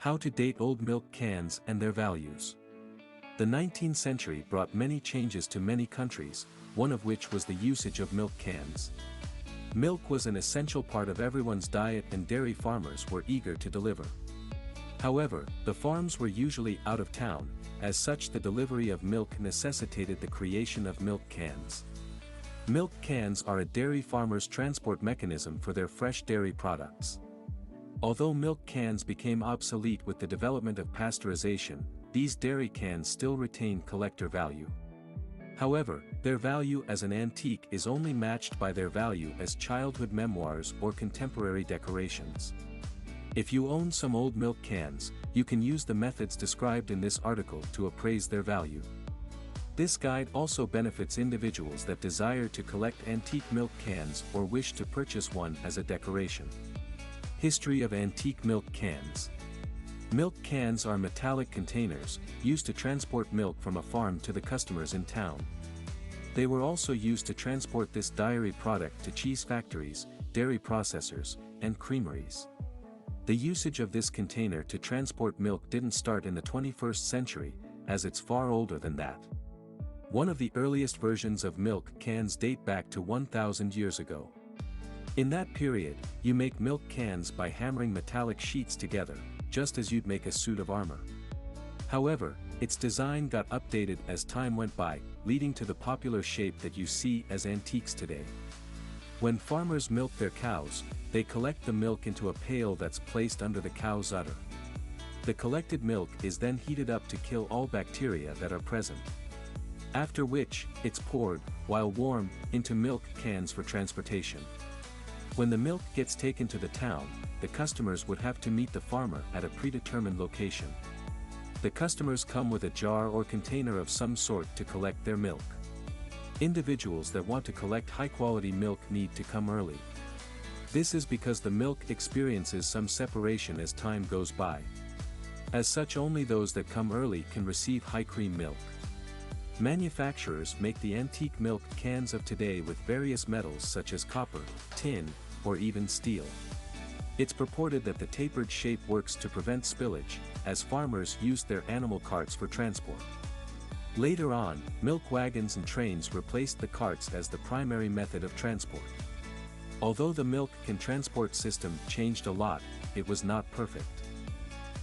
How to date old milk cans and their values. The 19th century brought many changes to many countries, one of which was the usage of milk cans. Milk was an essential part of everyone's diet and dairy farmers were eager to deliver. However, the farms were usually out of town, as such the delivery of milk necessitated the creation of milk cans. Milk cans are a dairy farmer's transport mechanism for their fresh dairy products. Although milk cans became obsolete with the development of pasteurization, these dairy cans still retain collector value. However, their value as an antique is only matched by their value as childhood memoirs or contemporary decorations. If you own some old milk cans, you can use the methods described in this article to appraise their value. This guide also benefits individuals that desire to collect antique milk cans or wish to purchase one as a decoration. History of antique milk cans. Milk cans are metallic containers, used to transport milk from a farm to the customers in town. They were also used to transport this dairy product to cheese factories, dairy processors, and creameries. The usage of this container to transport milk didn't start in the 21st century, as it's far older than that. One of the earliest versions of milk cans date back to 1,000 years ago. In that period, you make milk cans by hammering metallic sheets together, just as you'd make a suit of armor. However, its design got updated as time went by, leading to the popular shape that you see as antiques today. When farmers milk their cows, they collect the milk into a pail that's placed under the cow's udder. The collected milk is then heated up to kill all bacteria that are present. After which, it's poured, while warm, into milk cans for transportation. When the milk gets taken to the town, the customers would have to meet the farmer at a predetermined location. The customers come with a jar or container of some sort to collect their milk. Individuals that want to collect high-quality milk need to come early. This is because the milk experiences some separation as time goes by. As such, only those that come early can receive high-cream milk. Manufacturers make the antique milk cans of today with various metals such as copper, tin, or even steel. It's purported that the tapered shape works to prevent spillage, as farmers used their animal carts for transport. Later on, milk wagons and trains replaced the carts as the primary method of transport. Although the milk can transport system changed a lot, it was not perfect.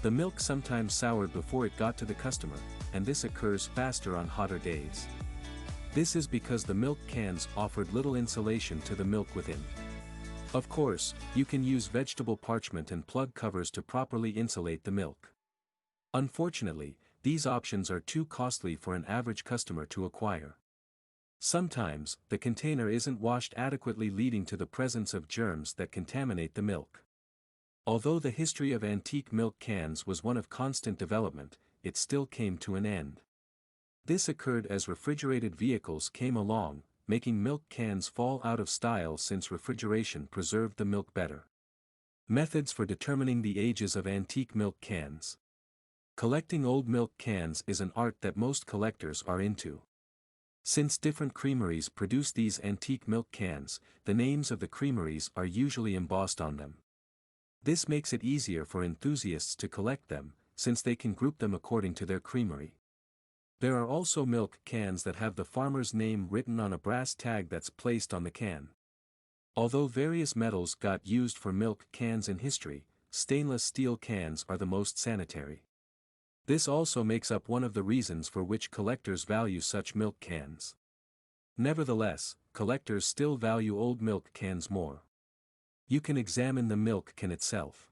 The milk sometimes soured before it got to the customer, and this occurs faster on hotter days. This is because the milk cans offered little insulation to the milk within. Of course, you can use vegetable parchment and plug covers to properly insulate the milk. Unfortunately, these options are too costly for an average customer to acquire. Sometimes, the container isn't washed adequately, leading to the presence of germs that contaminate the milk. Although the history of antique milk cans was one of constant development, it still came to an end. This occurred as refrigerated vehicles came along, making milk cans fall out of style since refrigeration preserved the milk better. Methods for determining the ages of antique milk cans. Collecting old milk cans is an art that most collectors are into. Since different creameries produce these antique milk cans, the names of the creameries are usually embossed on them. This makes it easier for enthusiasts to collect them, since they can group them according to their creamery. There are also milk cans that have the farmer's name written on a brass tag that's placed on the can. Although various metals got used for milk cans in history, stainless steel cans are the most sanitary. This also makes up one of the reasons for which collectors value such milk cans. Nevertheless, collectors still value old milk cans more. You can examine the milk can itself.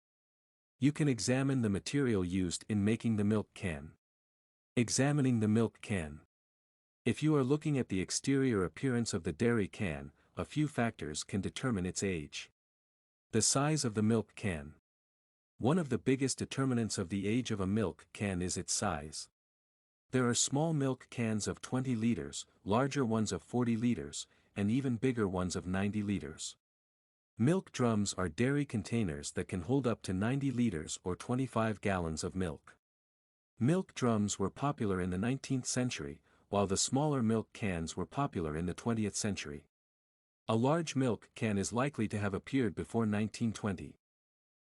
You can examine the material used in making the milk can. Examining the milk can. If you are looking at the exterior appearance of the dairy can, a few factors can determine its age. The size of the milk can. One of the biggest determinants of the age of a milk can is its size. There are small milk cans of 20 liters, larger ones of 40 liters, and even bigger ones of 90 liters. Milk drums are dairy containers that can hold up to 90 liters or 25 gallons of milk. Milk drums were popular in the 19th century, while the smaller milk cans were popular in the 20th century. A large milk can is likely to have appeared before 1920.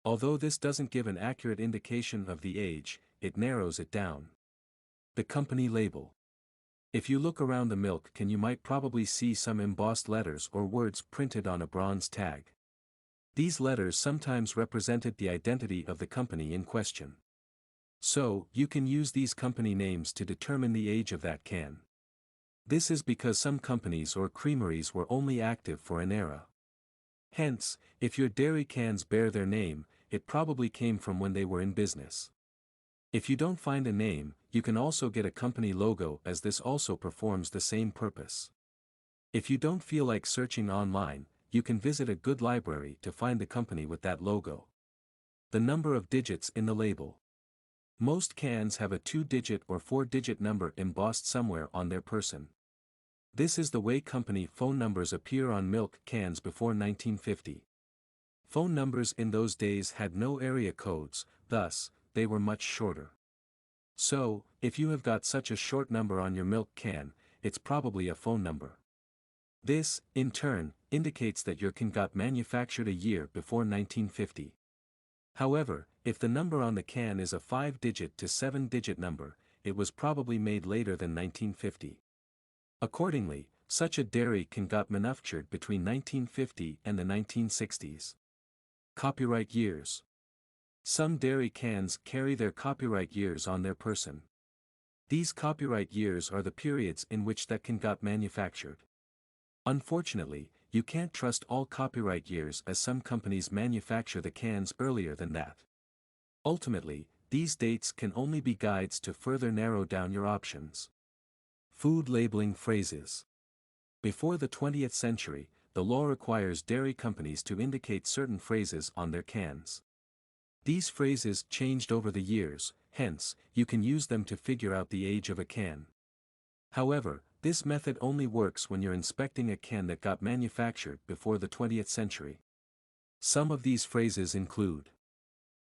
Although this doesn't give an accurate indication of the age, it narrows it down. The company label. If you look around the milk can, you might probably see some embossed letters or words printed on a bronze tag. These letters sometimes represented the identity of the company in question. So, you can use these company names to determine the age of that can. This is because some companies or creameries were only active for an era. Hence, if your dairy cans bear their name, it probably came from when they were in business. If you don't find a name, you can also get a company logo, as this also performs the same purpose. If you don't feel like searching online, you can visit a good library to find the company with that logo. The number of digits in the label. Most cans have a 2-digit or 4-digit number embossed somewhere on their person. This is the way company phone numbers appear on milk cans before 1950. Phone numbers in those days had no area codes, thus, they were much shorter. So, if you have got such a short number on your milk can, it's probably a phone number. This, in turn, indicates that your can got manufactured a year before 1950. However, if the number on the can is a 5-digit to 7-digit number, it was probably made later than 1950. Accordingly, such a dairy can got manufactured between 1950 and the 1960s. Copyright years. Some dairy cans carry their copyright years on their person. These copyright years are the periods in which that can got manufactured. Unfortunately, you can't trust all copyright years, as some companies manufacture the cans earlier than that. Ultimately, these dates can only be guides to further narrow down your options. Food labeling phrases. Before the 20th century, the law requires dairy companies to indicate certain phrases on their cans. These phrases changed over the years, hence, you can use them to figure out the age of a can. However, this method only works when you're inspecting a can that got manufactured before the 20th century. Some of these phrases include: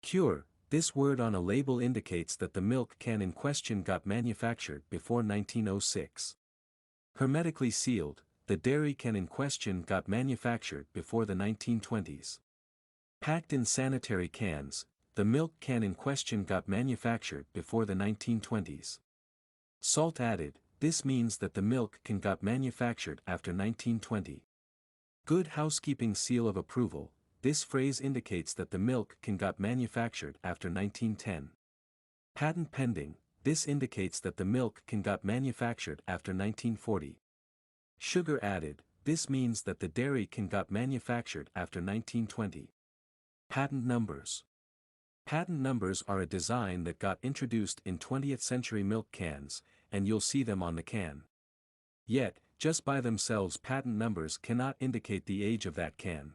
cure. This word on a label indicates that the milk can in question got manufactured before 1906. Hermetically sealed. The dairy can in question got manufactured before the 1920s. Packed in sanitary cans. The milk can in question got manufactured before the 1920s. Salt added. This means that the milk can got manufactured after 1920. Good housekeeping seal of approval. This phrase indicates that the milk can got manufactured after 1910. Patent pending. This indicates that the milk can got manufactured after 1940. Sugar added. This means that the dairy can got manufactured after 1920. Patent numbers. Patent numbers are a design that got introduced in 20th century milk cans, and you'll see them on the can. Yet, just by themselves patent numbers cannot indicate the age of that can.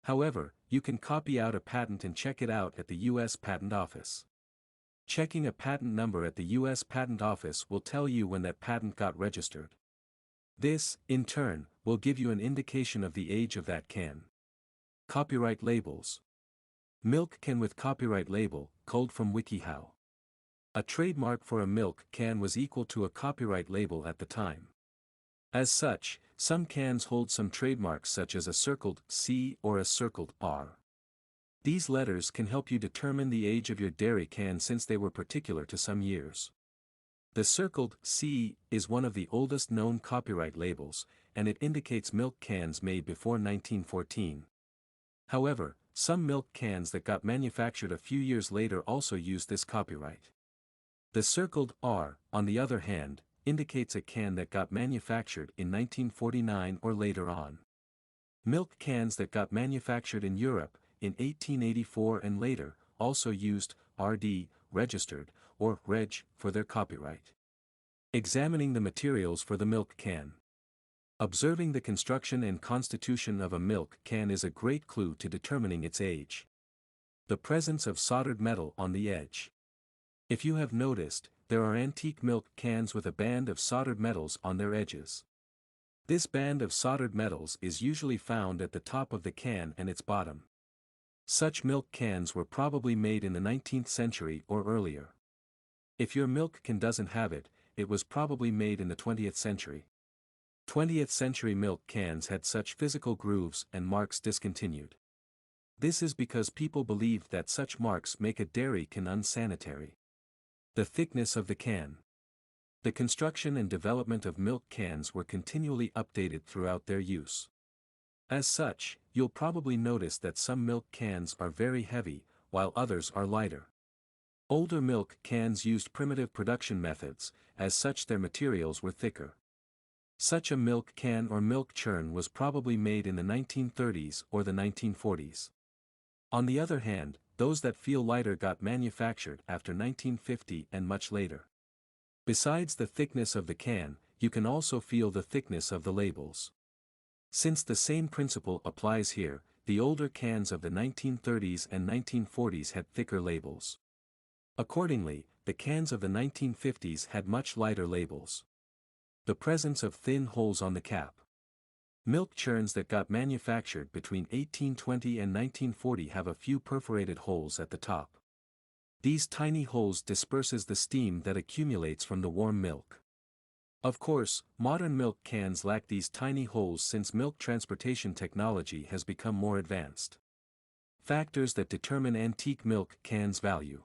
However, you can copy out a patent and check it out at the U.S. Patent Office. Checking a patent number at the U.S. Patent Office will tell you when that patent got registered. This, in turn, will give you an indication of the age of that can. Copyright labels. Milk can with copyright label, culled from WikiHow. A trademark for a milk can was equal to a copyright label at the time. As such, some cans hold some trademarks such as a circled C or a circled R. These letters can help you determine the age of your dairy can since they were particular to some years. The circled C is one of the oldest known copyright labels, and it indicates milk cans made before 1914. However, some milk cans that got manufactured a few years later also use this copyright. The circled R, on the other hand, indicates a can that got manufactured in 1949 or later on. Milk cans that got manufactured in Europe, in 1884 and later, also used RD, registered, or Reg, for their copyright. Examining the materials for the milk can. Observing the construction and constitution of a milk can is a great clue to determining its age. The presence of soldered metal on the edge. If you have noticed, there are antique milk cans with a band of soldered metals on their edges. This band of soldered metals is usually found at the top of the can and its bottom. Such milk cans were probably made in the 19th century or earlier. If your milk can doesn't have it, it was probably made in the 20th century. 20th century milk cans had such physical grooves and marks discontinued. This is because people believed that such marks make a dairy can unsanitary. The thickness of the can. The construction and development of milk cans were continually updated throughout their use. As such, you'll probably notice that some milk cans are very heavy, while others are lighter. Older milk cans used primitive production methods, as such their materials were thicker. Such a milk can or milk churn was probably made in the 1930s or the 1940s. On the other hand, those that feel lighter got manufactured after 1950 and much later. Besides the thickness of the can, you can also feel the thickness of the labels. Since the same principle applies here, the older cans of the 1930s and 1940s had thicker labels. Accordingly, the cans of the 1950s had much lighter labels. The presence of thin holes on the cap. Milk churns that got manufactured between 1820 and 1940 have a few perforated holes at the top. These tiny holes disperses the steam that accumulates from the warm milk. Of course, modern milk cans lack these tiny holes since milk transportation technology has become more advanced. Factors that determine antique milk cans' value.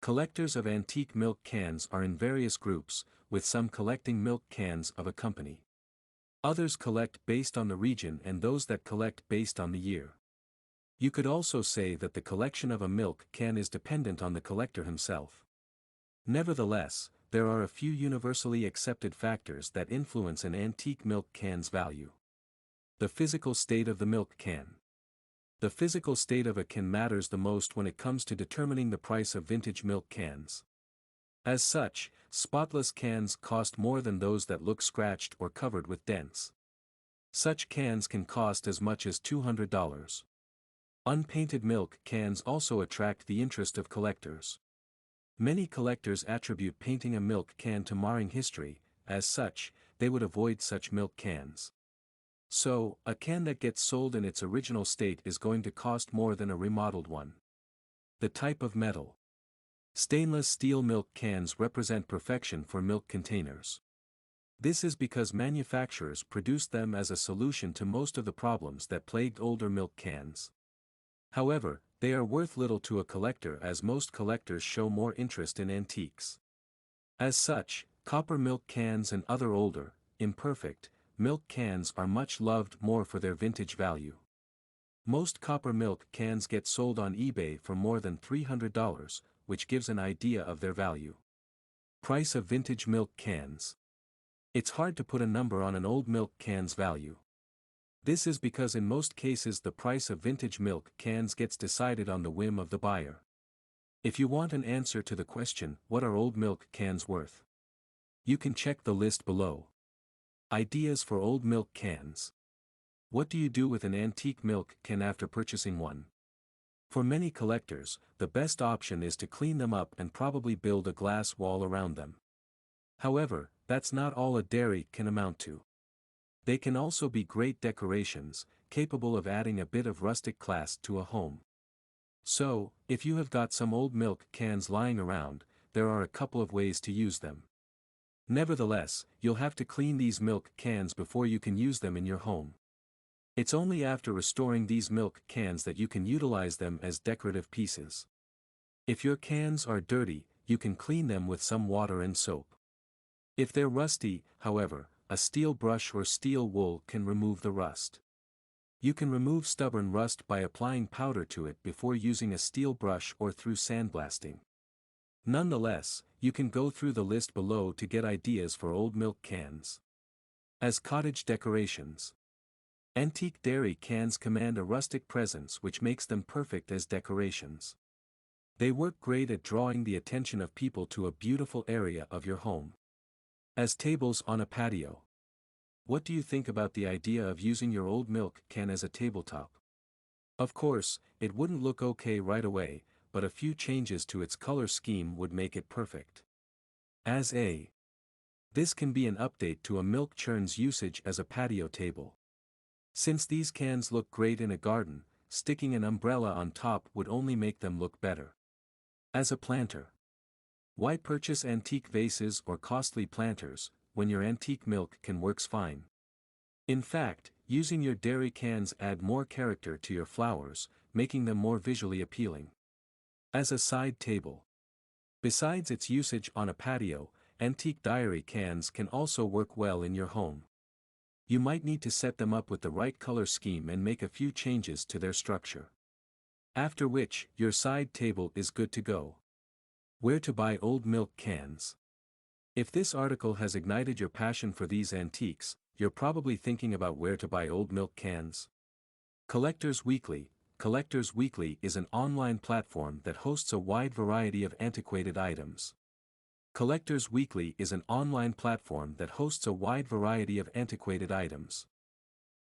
Collectors of antique milk cans are in various groups, with some collecting milk cans of a company. Others collect based on the region and those that collect based on the year. You could also say that the collection of a milk can is dependent on the collector himself. Nevertheless, there are a few universally accepted factors that influence an antique milk can's value. The physical state of the milk can. The physical state of a can matters the most when it comes to determining the price of vintage milk cans. As such, spotless cans cost more than those that look scratched or covered with dents. Such cans can cost as much as $200. Unpainted milk cans also attract the interest of collectors. Many collectors attribute painting a milk can to marring history, as such, they would avoid such milk cans. So, a can that gets sold in its original state is going to cost more than a remodeled one. The type of metal. Stainless steel milk cans represent perfection for milk containers. This is because manufacturers produced them as a solution to most of the problems that plagued older milk cans. However, they are worth little to a collector as most collectors show more interest in antiques. As such, copper milk cans and other older, imperfect, milk cans are much loved more for their vintage value. Most copper milk cans get sold on eBay for more than $300, which gives an idea of their value. Price of vintage milk cans. It's hard to put a number on an old milk can's value. This is because in most cases the price of vintage milk cans gets decided on the whim of the buyer. If you want an answer to the question, what are old milk cans worth? You can check the list below. Ideas for old milk cans. What do you do with an antique milk can after purchasing one? For many collectors, the best option is to clean them up and probably build a glass wall around them. However, that's not all a dairy can amount to. They can also be great decorations, capable of adding a bit of rustic class to a home. So, if you have got some old milk cans lying around, there are a couple of ways to use them. Nevertheless, you'll have to clean these milk cans before you can use them in your home. It's only after restoring these milk cans that you can utilize them as decorative pieces. If your cans are dirty, you can clean them with some water and soap. If they're rusty, however, a steel brush or steel wool can remove the rust. You can remove stubborn rust by applying powder to it before using a steel brush or through sandblasting. Nonetheless, you can go through the list below to get ideas for old milk cans. As cottage decorations. Antique dairy cans command a rustic presence which makes them perfect as decorations. They work great at drawing the attention of people to a beautiful area of your home. As tables on a patio. What do you think about the idea of using your old milk can as a tabletop? Of course, it wouldn't look okay right away, but a few changes to its color scheme would make it perfect. This can be an update to a milk churn's usage as a patio table. Since these cans look great in a garden, sticking an umbrella on top would only make them look better. As a planter. Why purchase antique vases or costly planters, when your antique milk can works fine? In fact, using your dairy cans add more character to your flowers, making them more visually appealing. As a side table. Besides its usage on a patio, antique diary cans can also work well in your home. You might need to set them up with the right color scheme and make a few changes to their structure. After which, your side table is good to go. Where to buy old milk cans? If this article has ignited your passion for these antiques, you're probably thinking about where to buy old milk cans. Collectors Weekly. Collectors Weekly is an online platform that hosts a wide variety of antiquated items. Collectors Weekly is an online platform that hosts a wide variety of antiquated items.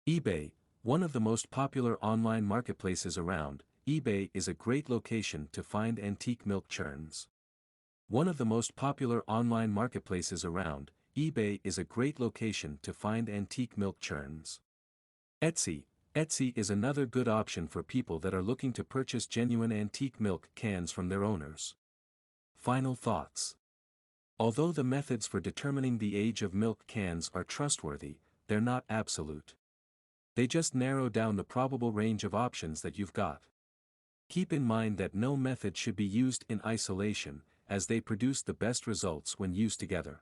eBay, one of the most popular online marketplaces around, eBay is a great location to find antique milk churns. One of the most popular online marketplaces around, eBay is a great location to find antique milk churns. Etsy. Etsy is another good option for people that are looking to purchase genuine antique milk cans from their owners. Final thoughts. Although the methods for determining the age of milk cans are trustworthy, they're not absolute. They just narrow down the probable range of options that you've got. Keep in mind that no method should be used in isolation, as they produce the best results when used together.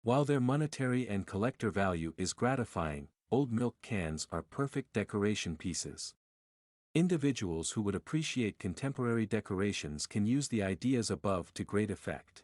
While their monetary and collector value is gratifying, old milk cans are perfect decoration pieces. Individuals who would appreciate contemporary decorations can use the ideas above to great effect.